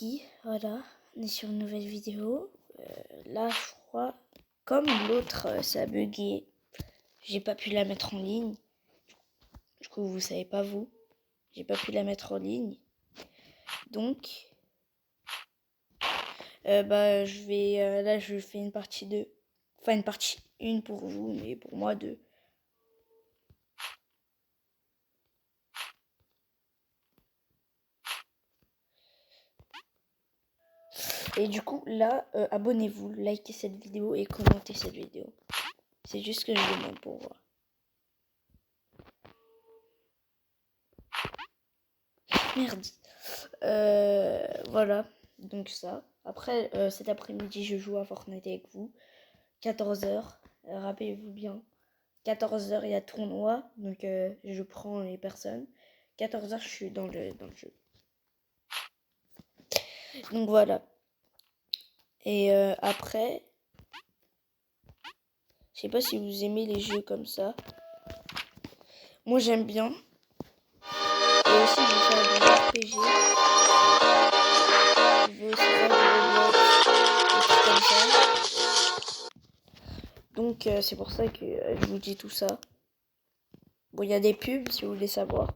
Kiki, voilà, on est sur une nouvelle vidéo. Là, je crois, comme l'autre, ça a bugué, j'ai pas pu la mettre en ligne. Du coup, vous savez pas vous, j'ai pas pu la mettre en ligne. Donc, je vais, là, je fais une partie 2. Enfin, une partie 1 pour vous, mais pour moi 2. Et du coup, là, abonnez-vous, likez cette vidéo et commentez cette vidéo. C'est juste ce que je demande pour voir. Merde. Voilà, donc ça. Après, cet après-midi, je joue à Fortnite avec vous. 14h, rappelez-vous bien. 14h, il y a tournoi, donc je prends les personnes. 14h, je suis dans le jeu. Donc voilà. Et après, je sais pas si vous aimez les jeux comme ça. Moi, j'aime bien. Et aussi, je vais faire du RPG. Je vais aussi faire du Roblox, des trucs comme ça. Donc, c'est pour ça que je vous dis tout ça. Bon, il y a des pubs si vous voulez savoir.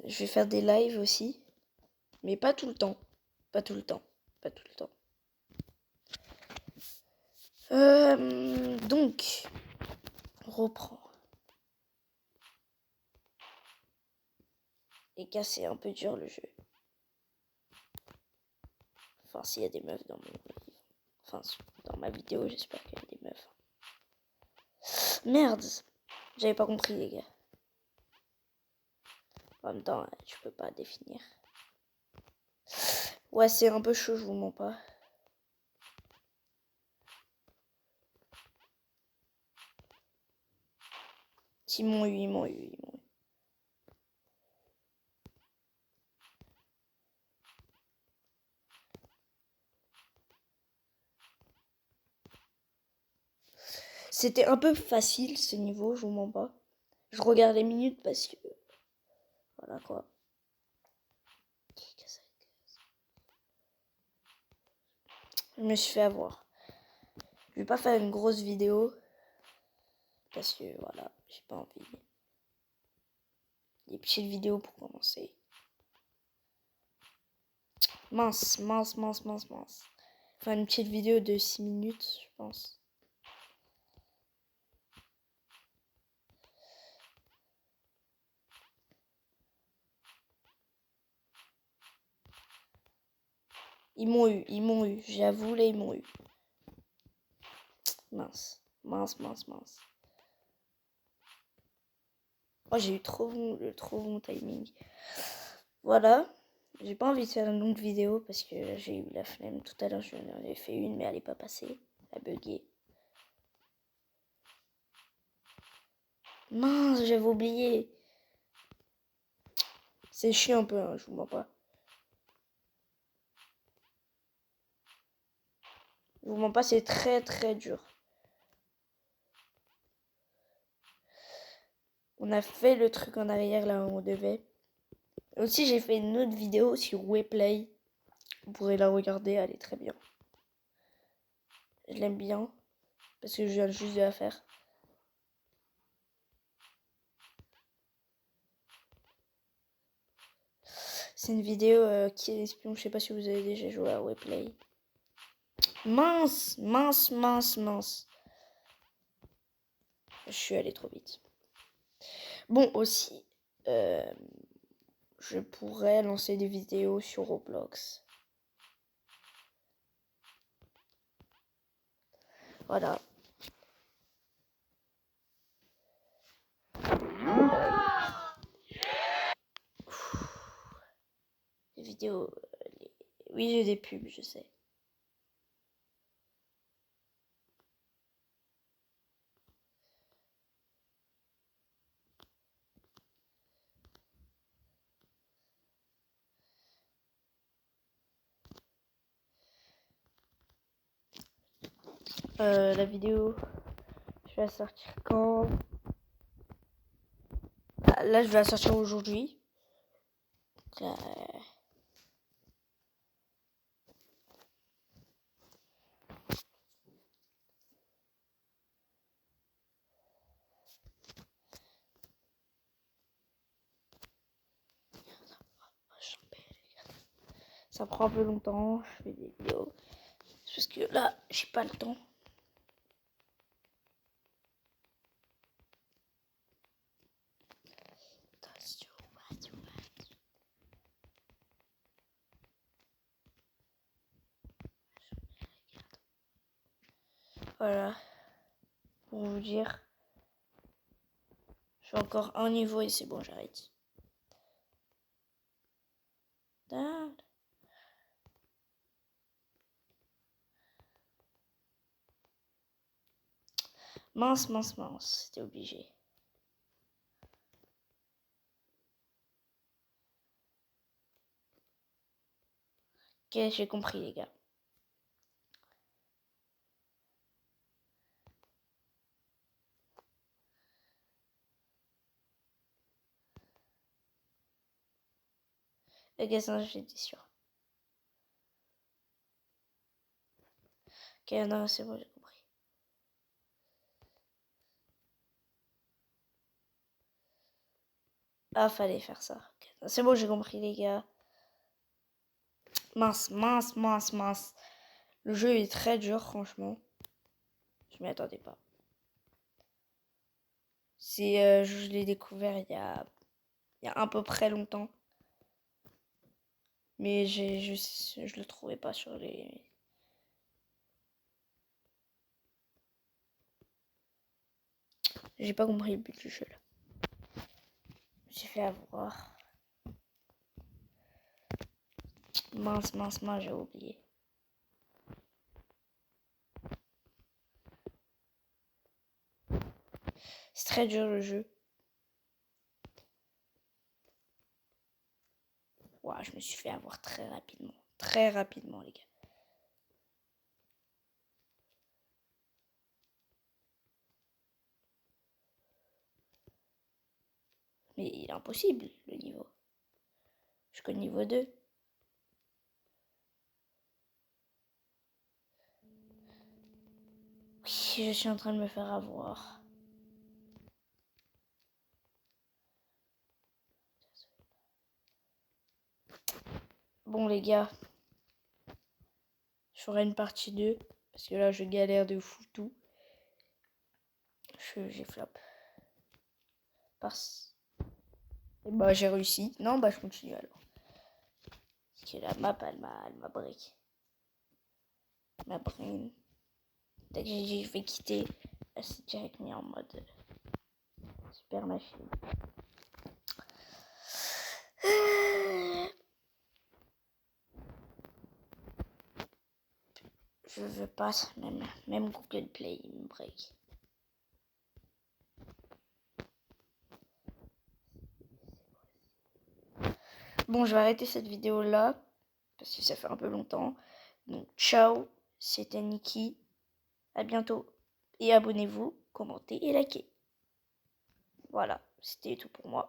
Je vais faire des lives aussi. Mais pas tout le temps. Pas tout le temps. Pas tout le temps. Donc, on reprend. Les gars, c'est un peu dur le jeu. Enfin, s'il y a des meufs dans dans ma vidéo, j'espère qu'il y a des meufs. Merde, j'avais pas compris les gars. En même temps, je peux pas définir. Ouais, c'est un peu chaud, je vous mens pas. Ils m'ont eu. C'était un peu facile ce niveau, je vous mens pas. Je regarde les minutes parce que... Voilà quoi. Je me suis fait avoir. Je vais pas faire une grosse vidéo. Parce que voilà, j'ai pas envie. Des petites vidéos pour commencer. Mince. Enfin, une petite vidéo de 6 minutes, je pense. Ils m'ont eu. J'avoue, là, ils m'ont eu. Mince. Oh, j'ai eu trop bon timing. Voilà. J'ai pas envie de faire une longue vidéo parce que j'ai eu la flemme. Tout à l'heure, j'en ai fait une, mais elle est pas passée. Elle a bugué. Mince, j'avais oublié. C'est chiant un peu, hein, je vous mens pas. Je vous mens pas, c'est très dur. On a fait le truc en arrière là où on devait. Aussi, j'ai fait une autre vidéo sur Weplay. Vous pourrez la regarder, elle est très bien. Je l'aime bien parce que je viens juste de la faire. C'est une vidéo qui est espion. Je sais pas si vous avez déjà joué à Weplay. Mince. Je suis allé trop vite. Bon, aussi, je pourrais lancer des vidéos sur Roblox. Voilà. Les vidéos... Oui, j'ai des pubs, je sais. La vidéo, je vais la sortir quand? là, je vais la sortir aujourd'hui. Là, ça prend un peu longtemps, je fais des vidéos. Parce que là, j'ai pas le temps. Voilà. Pour vous dire. Je fais encore un niveau et c'est bon, j'arrête. Mince, mince, mince. C'était obligé. Ok, j'ai compris, les gars. Ok, ça, j'étais sûr. Ok, non, c'est bon, j'ai compris. Ah, fallait faire ça. Okay. C'est bon, j'ai compris, les gars. Mince, mince, mince, mince. Le jeu est très dur, franchement. Je m'y attendais pas. Je l'ai découvert il y a à peu près longtemps. Mais je le trouvais pas sur les... J'ai pas compris le but du jeu, là. J'ai fait avoir. Mince, mince, mince, j'ai oublié. C'est très dur, le jeu. Ouah, je me suis fait avoir très rapidement. Très rapidement, les gars. Mais il est impossible, le niveau. Je connais niveau 2. Oui, je suis en train de me faire avoir. Bon, les gars. Je ferai une partie 2. Parce que là, je galère de fou tout. J'ai flop. Et bah, j'ai réussi. Non, bah, je continue alors. Parce que la map, elle m'a break. Ma brain. Dès que j'ai dit je vais quitter, elle s'est direct mis en mode super machine. Je veux pas, même Google Play, il me break. Bon, je vais arrêter cette vidéo là, parce que ça fait un peu longtemps. Donc, ciao, c'était Niki. À bientôt. Et abonnez-vous, commentez et likez. Voilà, c'était tout pour moi.